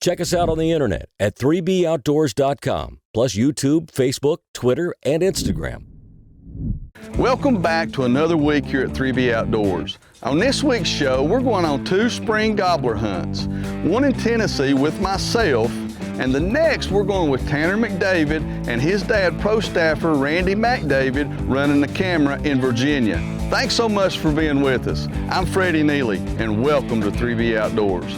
Check us out on the internet at 3boutdoors.com, plus YouTube, Facebook, Twitter, and Instagram. Welcome back to another week here at 3B Outdoors. On this week's show, we're going on 2 spring gobbler hunts, one in Tennessee with myself, and the next we're going with Tanner McDavid and his dad, Pro Staffer Randy McDavid, running the camera in Virginia. Thanks so much for being with us. I'm Freddie Neeley, and welcome to 3B Outdoors.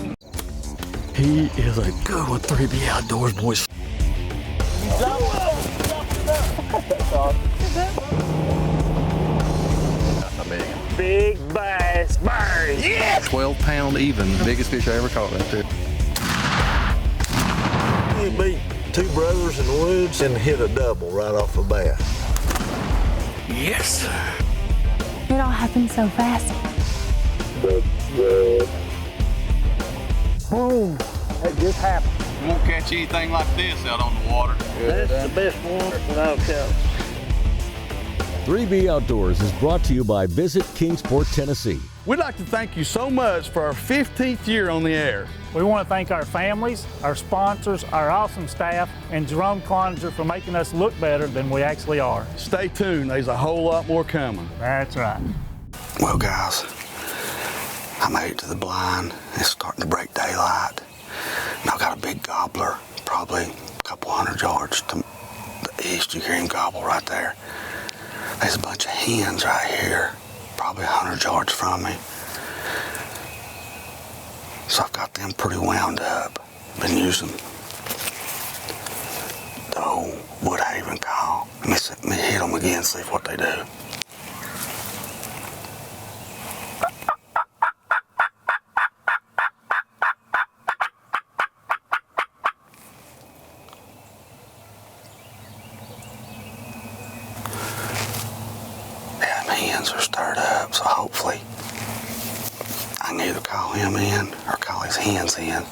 He is a good one, 3B Outdoors, boys. Big bass, bird, yeah! 12-pound even, biggest fish I ever caught right there. You beat 2 brothers in the woods and hit a double right off the bat. Yes! It all happened so fast. Boom! That just happened. You won't catch anything like this out on the water. That's the best one without a doubt. 3B Outdoors is brought to you by Visit Kingsport, Tennessee. We'd like to thank you so much for our 15th year on the air. We want to thank our families, our sponsors, our awesome staff, and Jerome Cloninger for making us look better than we actually are. Stay tuned, there's a whole lot more coming. That's right. Well, guys, I made it to the blind. It's starting to break daylight. And I've got a big gobbler, probably a couple hundred yards to the east. You hear him gobble right there. There's a bunch of hens right here, probably 100 yards from me. So I've got them pretty wound up. Been using the old Woodhaven call. Let me hit them again, see what they do. Hens are stirred up, so hopefully I can either call him in or call his hens in,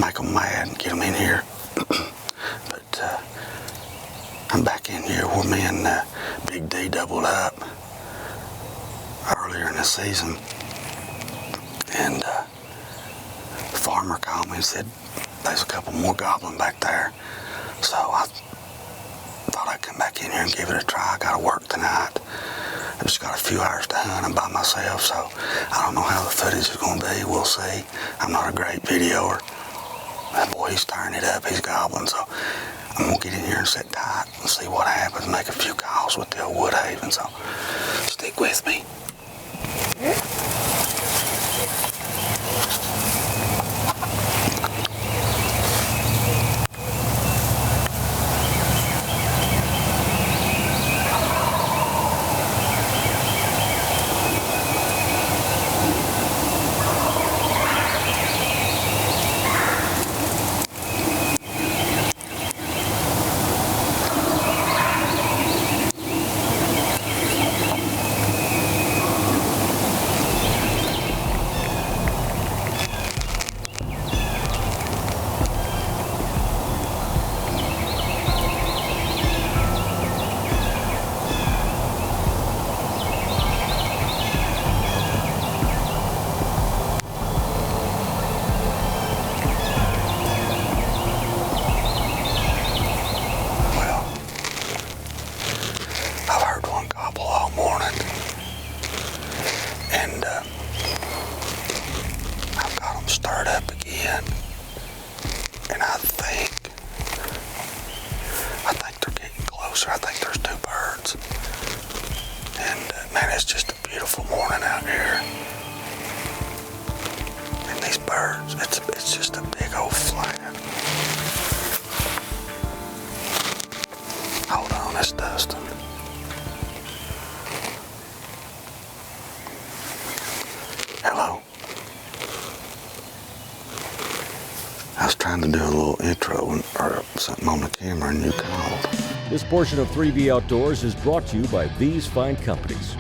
make them mad and get them in here. But I'm back in here where me and Big D doubled up earlier in the season, and the farmer called me and said there's a couple more gobbling back there, so I thought I'd come back in here and give it a try. I gotta work tonight. I've just got a few hours to hunt. I'm by myself, so I don't know how the footage is going to be. We'll see. I'm not a great videoer. That boy, he's stirring it up. He's gobbling, so I'm going to get in here and sit tight and see what happens, make a few calls with the old Woodhaven, so stick with me. I think there's 2 birds. And man, it's just a beautiful morning out here. And these birds, it's just a big old flat. Hold on, it's Dustin. Hello. I was trying to do a little intro or something on the camera and you called. This portion of 3B Outdoors is brought to you by these fine companies.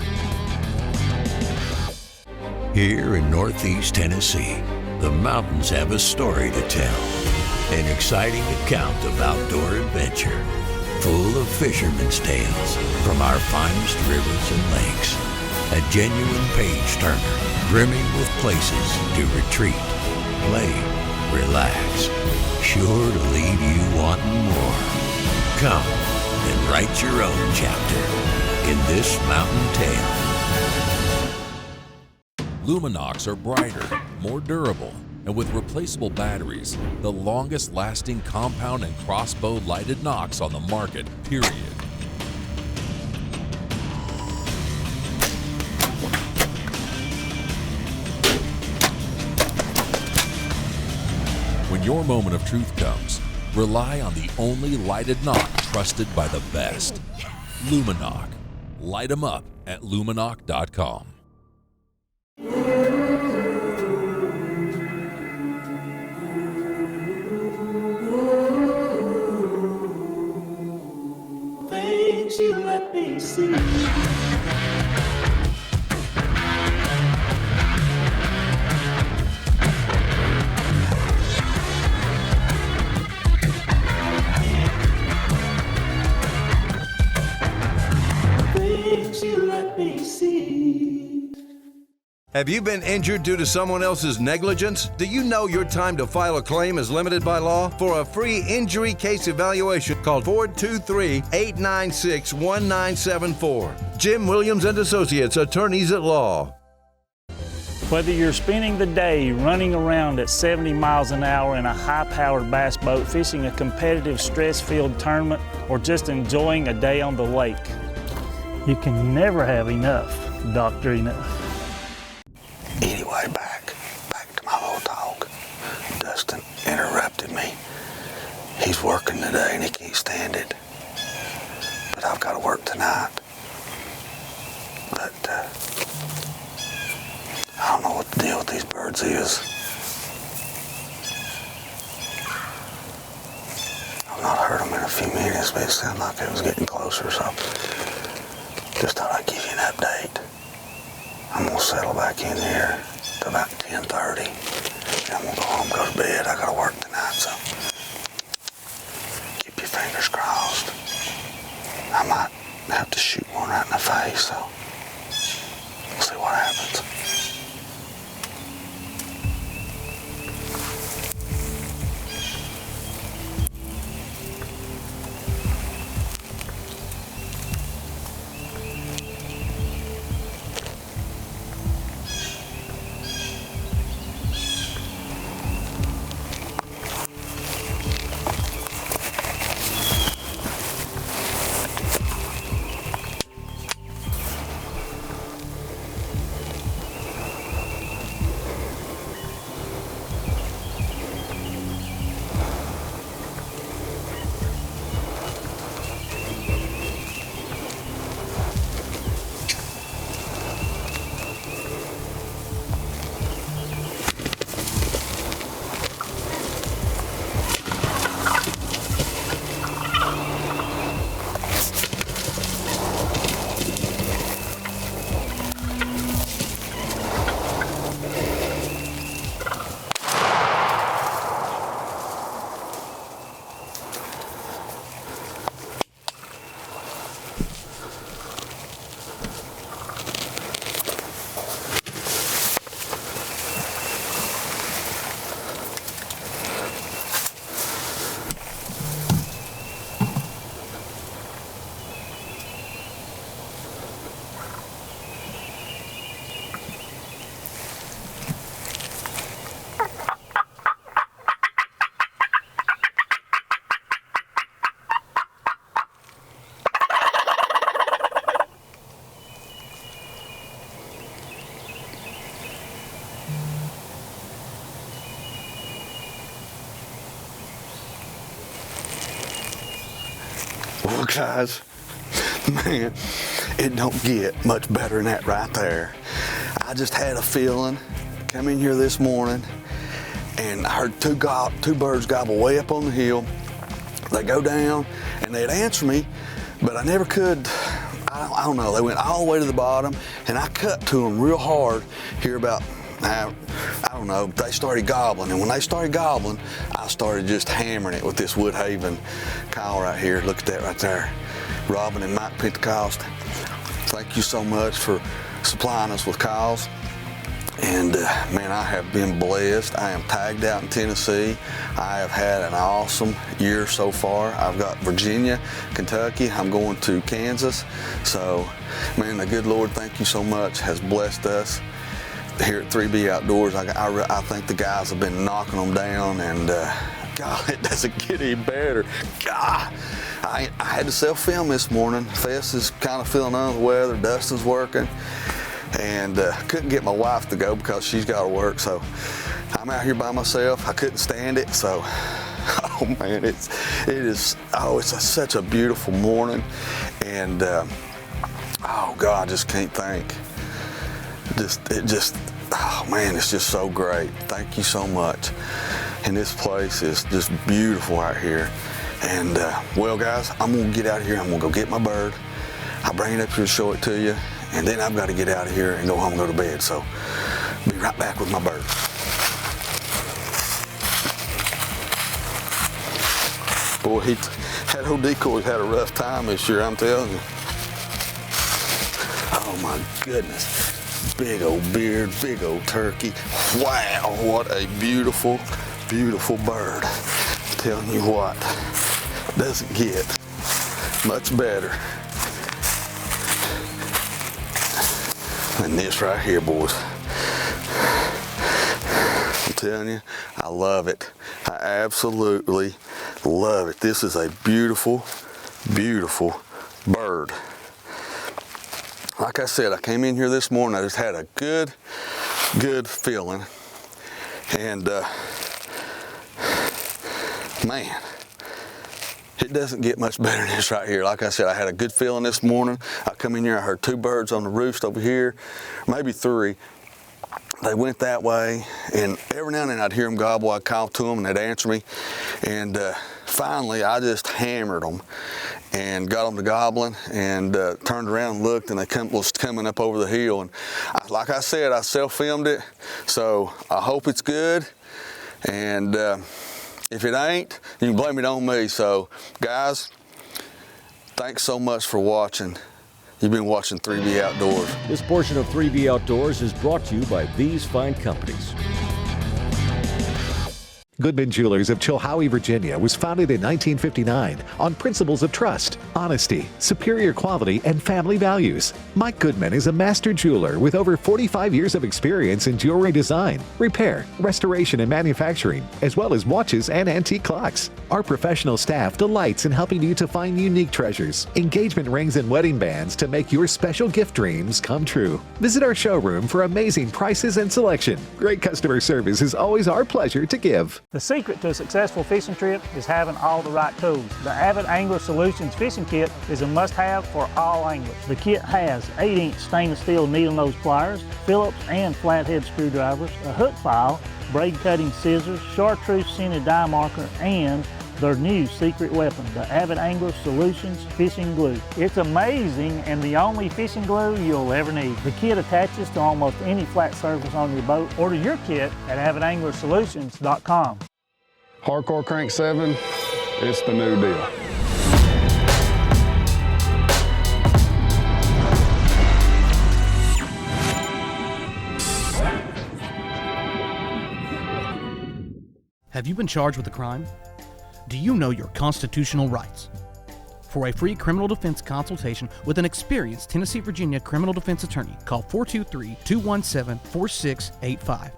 Here in Northeast Tennessee, the mountains have a story to tell. An exciting account of outdoor adventure, full of fishermen's tales from our finest rivers and lakes. A genuine page-turner, brimming with places to retreat, play, relax. Sure to leave you wanting more. Come and write your own chapter in this mountain tale. Luminox are brighter, more durable, and with replaceable batteries, the longest lasting compound and crossbow lighted Nox on the market, period. When your moment of truth comes, rely on the only lighted Nox trusted by the best. Luminox. Light 'em up at luminox.com. Things you let me see. Have you been injured due to someone else's negligence? Do you know your time to file a claim is limited by law? For a free injury case evaluation, call 423-896-1974. Jim Williams and Associates, attorneys at law. Whether you're spending the day running around at 70 miles an hour in a high-powered bass boat, fishing a competitive stress-filled tournament, or just enjoying a day on the lake, you can never have enough Dr.Enuf. Anyway, back to my little talk. Dustin interrupted me. He's working today and he can't stand it. But I've got to work tonight. But I don't know what the deal with these birds is. I've not heard them in a few minutes, but it sounded like it was getting closer, so just thought I'd give you an update. I'm gonna settle back in here to about 10:30. I'm gonna go home, go to bed. I gotta work tonight, so keep your fingers crossed. I might have to shoot one right in the face, so we'll see what happens. Well, guys, man, it don't get much better than that right there. I just had a feeling, come in here this morning, and I heard two birds gobble way up on the hill. They go down, and they'd answer me, but I never could. I don't know. They went all the way to the bottom, and I cut to them real hard here about, I don't know, they started gobbling. And when they started gobbling, I started just hammering it with this Woodhaven call right here. Look at that right there. Robin and Mike Pentecost, thank you so much for supplying us with calls. And man, I have been blessed. I am tagged out in Tennessee. I have had an awesome year so far. I've got Virginia, Kentucky. I'm going to Kansas. So, man, the good Lord, thank you so much, has blessed us here at 3B Outdoors. I think the guys have been knocking them down, and God, it doesn't get any better. God, I had to self-film this morning. Fess is kind of feeling under the weather. Dustin's working. And couldn't get my wife to go because she's got to work, so I'm out here by myself. I couldn't stand it, so oh man, it's such a beautiful morning, and oh God, I just can't think. Oh man, it's just so great. Thank you so much. And this place is just beautiful out here. And well, guys, I'm gonna get out of here. I'm gonna go get my bird. I'll bring it up here to show it to you. And then I've got to get out of here and go home and go to bed. So, be right back with my bird. Boy, that old decoy's had a rough time this year, I'm telling you. Oh my goodness. Big old beard, big old turkey. Wow, what a beautiful, beautiful bird. I'm telling you what, doesn't get much better and this right here, boys. I'm telling you, I love it. I absolutely love it. This is a beautiful, beautiful bird. Like I said, I came in here this morning, I just had a good feeling. And man, it doesn't get much better than this right here. Like I said, I had a good feeling this morning. I come in here, I heard 2 birds on the roost over here, maybe 3. They went that way, and every now and then I'd hear them gobble. I'd call to them, and they'd answer me. And finally, I just hammered them and got them to gobbling, and turned around and looked, and they was coming up over the hill. And like I said, I self-filmed it, so I hope it's good. And if it ain't, you can blame it on me. So, guys, thanks so much for watching. You've been watching 3B Outdoors. This portion of 3B Outdoors is brought to you by these fine companies. Goodman Jewelers of Chilhowie, Virginia was founded in 1959 on principles of trust, honesty, superior quality, and family values. Mike Goodman is a master jeweler with over 45 years of experience in jewelry design, repair, restoration, and manufacturing, as well as watches and antique clocks. Our professional staff delights in helping you to find unique treasures, engagement rings, and wedding bands to make your special gift dreams come true. Visit our showroom for amazing prices and selection. Great customer service is always our pleasure to give. The secret to a successful fishing trip is having all the right tools. The Avid Angler Solutions Fishing Kit is a must-have for all anglers. The kit has 8-inch stainless steel needle nose pliers, Phillips and flathead screwdrivers, a hook file, braid cutting scissors, chartreuse scented dye marker, and their new secret weapon, the Avid Angler Solutions Fishing Glue. It's amazing and the only fishing glue you'll ever need. The kit attaches to almost any flat surface on your boat. Order your kit at avidanglersolutions.com. Hardcore Crank 7, it's the new deal. Have you been charged with a crime? Do you know your constitutional rights? For a free criminal defense consultation with an experienced Tennessee, Virginia criminal defense attorney, call 423-217-4685.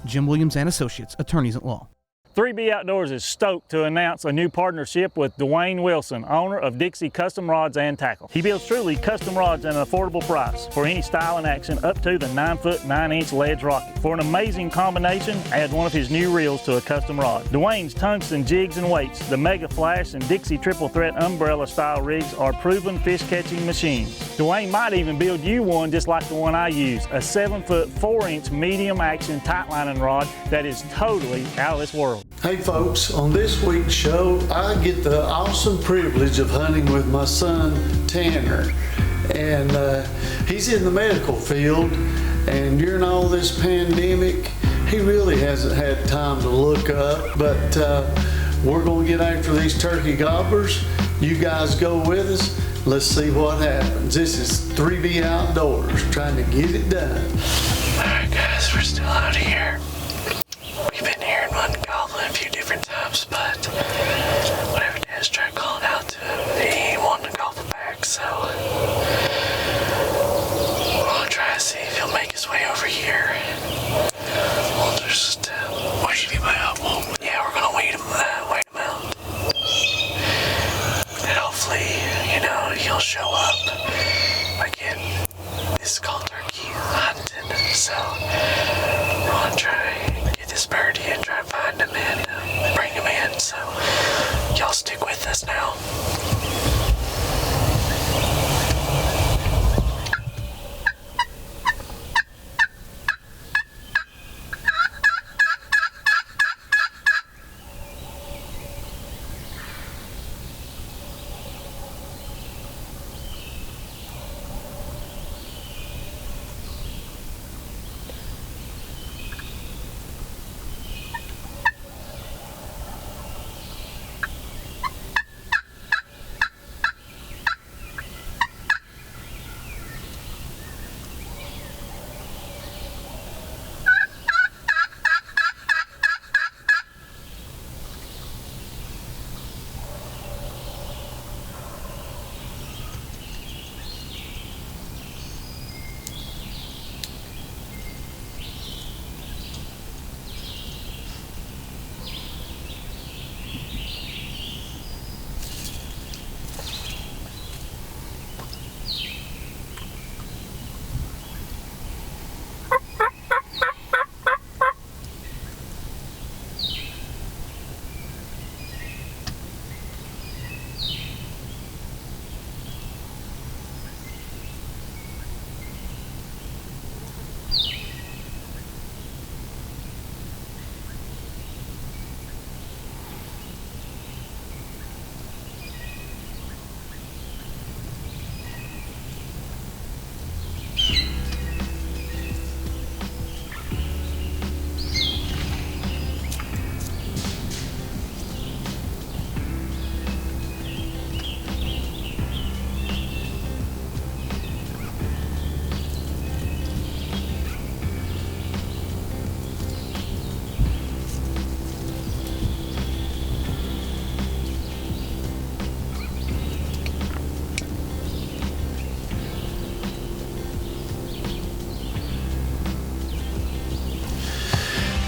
Jim Williams and Associates, Attorneys at Law. 3B Outdoors is stoked to announce a new partnership with Dwayne Wilson, owner of Dixie Custom Rods and Tackle. He builds truly custom rods at an affordable price for any style and action up to the 9-foot 9-inch ledge rocket. For an amazing combination, add one of his new reels to a custom rod. Dwayne's tungsten jigs and weights, the Mega Flash and Dixie Triple Threat umbrella style rigs are proven fish catching machines. Dwayne might even build you one just like the one I use, a 7-foot 4-inch medium action tight lining rod that is totally out of this world. Hey folks, on this week's show, I get the awesome privilege of hunting with my son, Tanner. And he's in the medical field, and during all this pandemic, he really hasn't had time to look up, but we're gonna get after these turkey gobblers. You guys go with us. Let's see what happens. This is 3B Outdoors, trying to get it done. All right, guys. guess we're still out here. We've been hearing one gobbling a few different times, but whenever Dad's tried calling out to him, he ain't wanting to gobble back, so we're gonna try to see if he'll make his way over here. We'll just wait him out, won't we? Yeah, we're gonna wait him out. And hopefully, he'll show up. Again, this is called turkey hunting, so we're gonna try and get this birdie and try and find him and bring him in, so y'all stick with us now.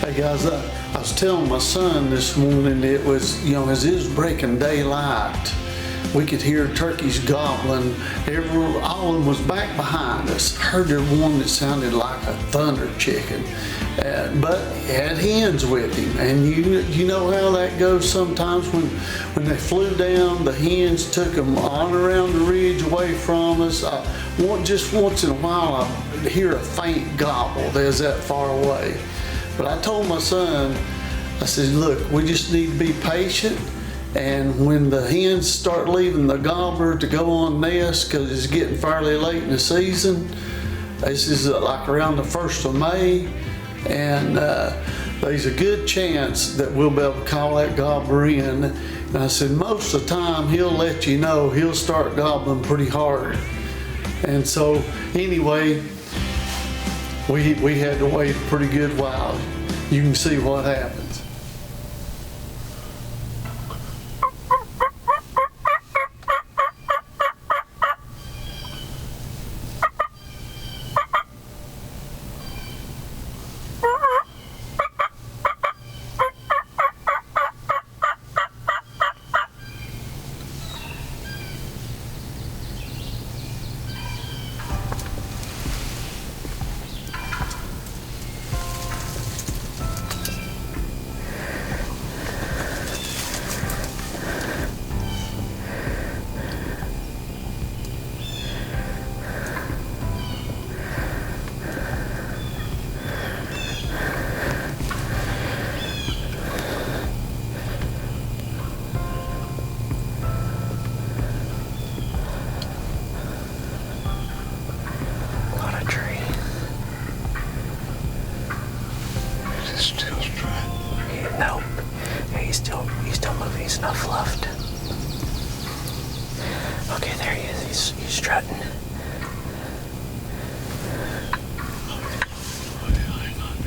Hey guys, I was telling my son this morning it was, as it was breaking daylight, we could hear turkeys gobbling. All of them was back behind us. Heard there one that sounded like a thunder chicken, but he had hens with him. And you know how that goes sometimes when they flew down, the hens took them on around the ridge away from us. Just once in a while I hear a faint gobble. They're that far away. But I told my son, I said, look, we just need to be patient, and when the hens start leaving the gobbler to go on nest, because it's getting fairly late in the season, this is like around the 1st of May, and there's a good chance that we'll be able to call that gobbler in. And I said, most of the time he'll let you know, he'll start gobbling pretty hard. And so anyway, we had to wait a pretty good while. You can see what happens. Enough left. Okay, there he is. He's strutting. Okay, hang on.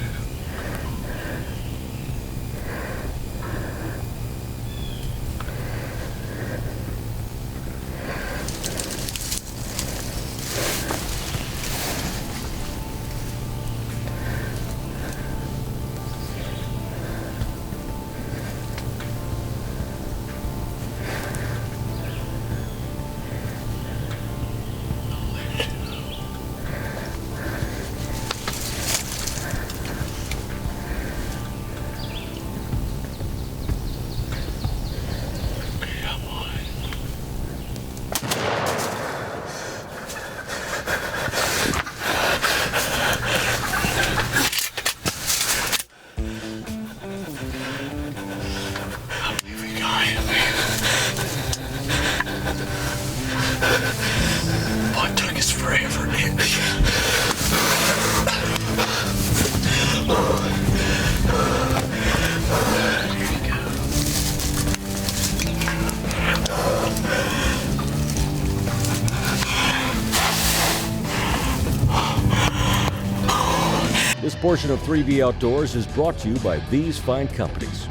This portion of 3B Outdoors is brought to you by these fine companies.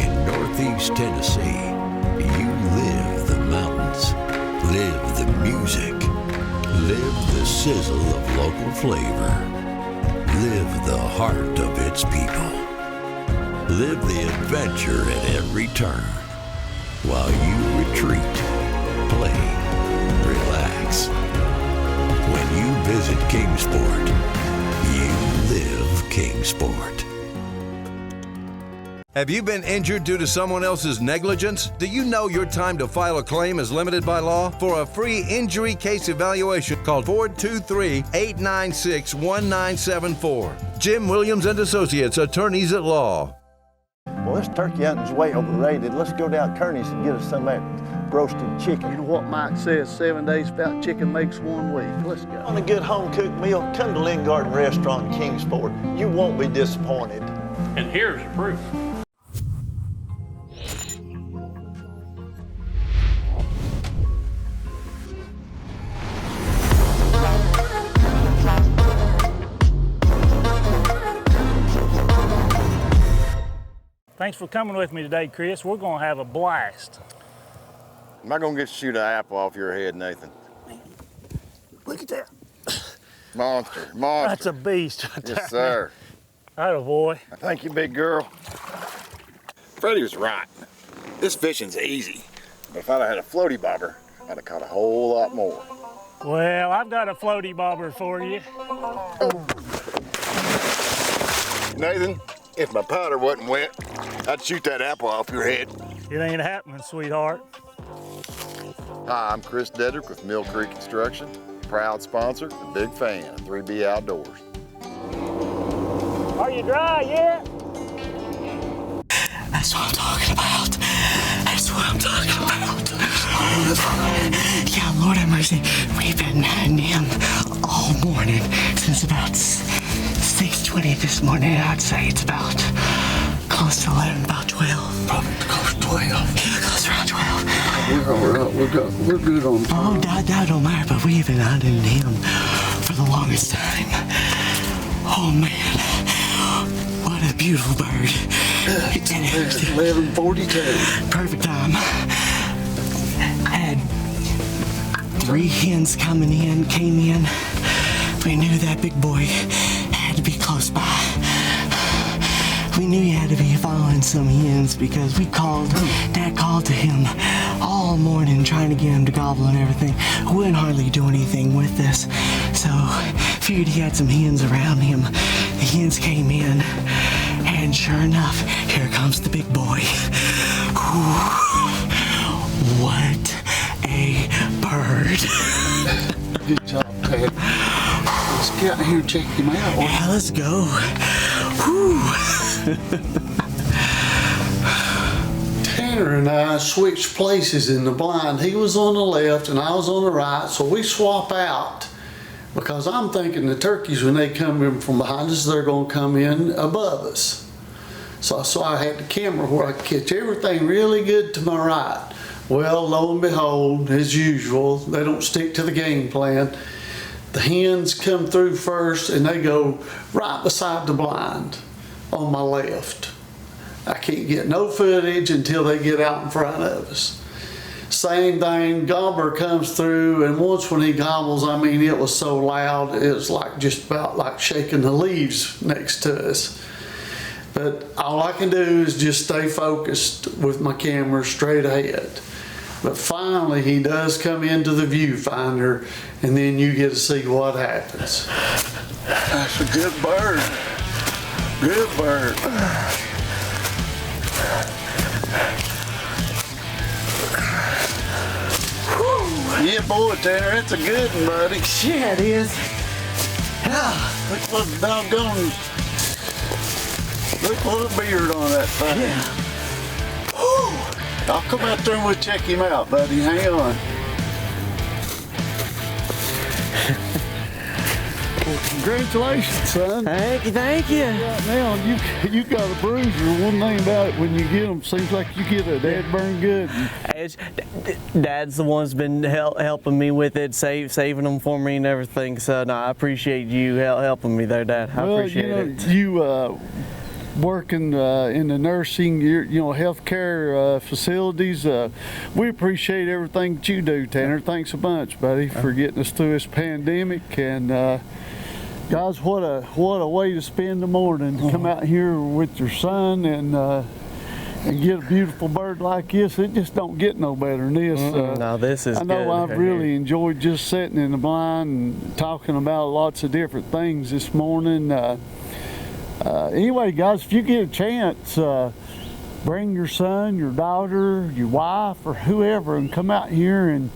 In Northeast Tennessee, you live the mountains, live the music, live the sizzle of local flavor, live the heart of its people, live the adventure at every turn, while you retreat, play, relax. When you visit Kingsport, you live Kingsport. Have you been injured due to someone else's negligence? Do you know your time to file a claim is limited by law? For a free injury case evaluation, call 423-896-1974. Jim Williams and Associates, attorneys at law. Well, this turkey hunting's way overrated. Let's go down Kearney's and get us some of that roasted chicken. You know what Mike says, 7 days without chicken makes 1 week. Let's go. On a good home-cooked meal, come to Lynn Garden Restaurant in Kingsport. You won't be disappointed. And here's your proof. Thanks for coming with me today, Chris. We're going to have a blast. Am I going to get to shoot an apple off your head, Nathan? Look at that. Monster. That's a beast right there. Yes, sir. Atta boy. Thank you, big girl. Freddie was right. This fishing's easy. But if I'd have had a floaty bobber, I'd have caught a whole lot more. Well, I've got a floaty bobber for you. Nathan, if my powder wasn't wet, I'd shoot that apple off your head. It ain't happening, sweetheart. Hi, I'm Chris Dedrick with Mill Creek Construction, proud sponsor and big fan of 3B Outdoors. Are you dry yet? That's what I'm talking about. That's what I'm talking about. Yeah, Lord have mercy. We've been hunting him all morning since about 6:20 this morning. I'd say it's about close to 11, about 12. Probably close to 12. Yeah, close around 12. We're all right. We're good on time. Oh, that don't matter, but we've been hunting him for the longest time. Oh, man. What a beautiful bird. It's 11:42. Perfect time. I had 3 hens came in. We knew that big boy had to be close by. We knew he had to be following some hens because Dad called to him all morning trying to get him to gobble and everything. Wouldn't hardly do anything with this. So figured he had some hens around him. The hens came in, and sure enough, here comes the big boy. Ooh, what a bird. Good job, Dad. Let's get out here and check him out. Yeah, let's go. Whew. Tanner and I switched places in the blind. He was on the left and I was on the right, so we swap out because I'm thinking the turkeys, when they come in from behind us, they're going to come in above us. So I had the camera where I could catch everything really good to my right. Well, lo and behold, as usual, they don't stick to the game plan. The hens come through first and they go right beside the blind on my left. I can't get no footage until they get out in front of us. Same thing, Gobbler comes through, and once when he gobbles, I mean, it was so loud, it was like just about like shaking the leaves next to us. But all I can do is just stay focused with my camera straight ahead. But finally, he does come into the viewfinder, and then you get to see what happens. That's a good bird. Good bird. Yeah, boy, Tanner, it's a good one, buddy. Yeah, it is. Look what doggone. Look what a beard on that thing. Yeah. I'll come out there and we'll check him out, buddy. Hang on. Congratulations, son. Thank you. Right now, you got a bruiser. One thing about it, when you get them, seems like you get a dead burn good. Dad's the one's been helping me with it, saving them for me and everything. So, no, I appreciate you helping me there, Dad. I appreciate it. You working in the nursing, healthcare facilities. We appreciate everything that you do, Tanner. Thanks a bunch, buddy, for getting us through this pandemic. And guys, what a way to spend the morning. Come out here with your son and get a beautiful bird like this. It just don't get no better than this. No, this is I know good. I've really enjoyed just sitting in the blind and talking about lots of different things this morning. Anyway, guys, if you get a chance, bring your son, your daughter, your wife, or whoever, and come out here and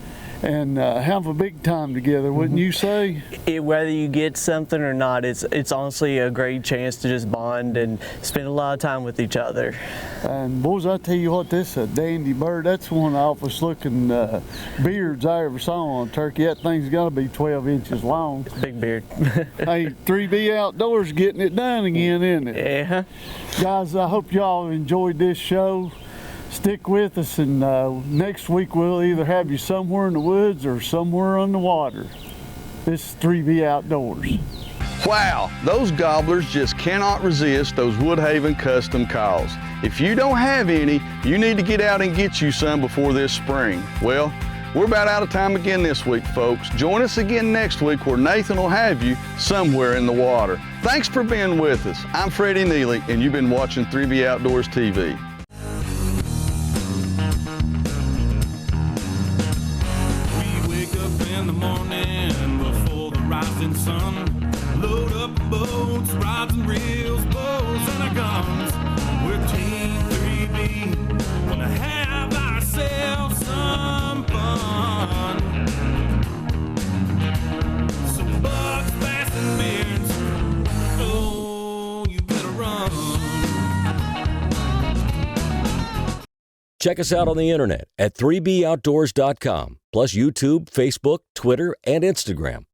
have a big time together, wouldn't you say? Whether you get something or not, it's honestly a great chance to just bond and spend a lot of time with each other. And boys, I tell you what, this is a dandy bird. That's one of the office looking beards I ever saw on a turkey. That thing's got to be 12 inches long. Big beard. Hey, 3B Outdoors getting it done again, isn't it? Yeah. Guys, I hope y'all enjoyed this show. Stick with us, and next week we'll either have you somewhere in the woods or somewhere on the water. This is 3B Outdoors. Wow, those gobblers just cannot resist those Woodhaven custom calls. If you don't have any, you need to get out and get you some before this spring. Well, we're about out of time again this week, folks. Join us again next week where Nathan will have you somewhere in the water. Thanks for being with us. I'm Freddie Neeley, and you've been watching 3B Outdoors TV. In the morning before the rising sun, load up boats, rods and reels, bows and our guns. We're Team 3B, gonna have ourselves some fun. Some bucks, bass and beards, oh, you better run. Check us out on the internet at 3boutdoors.com, plus YouTube, Facebook, Twitter, and Instagram.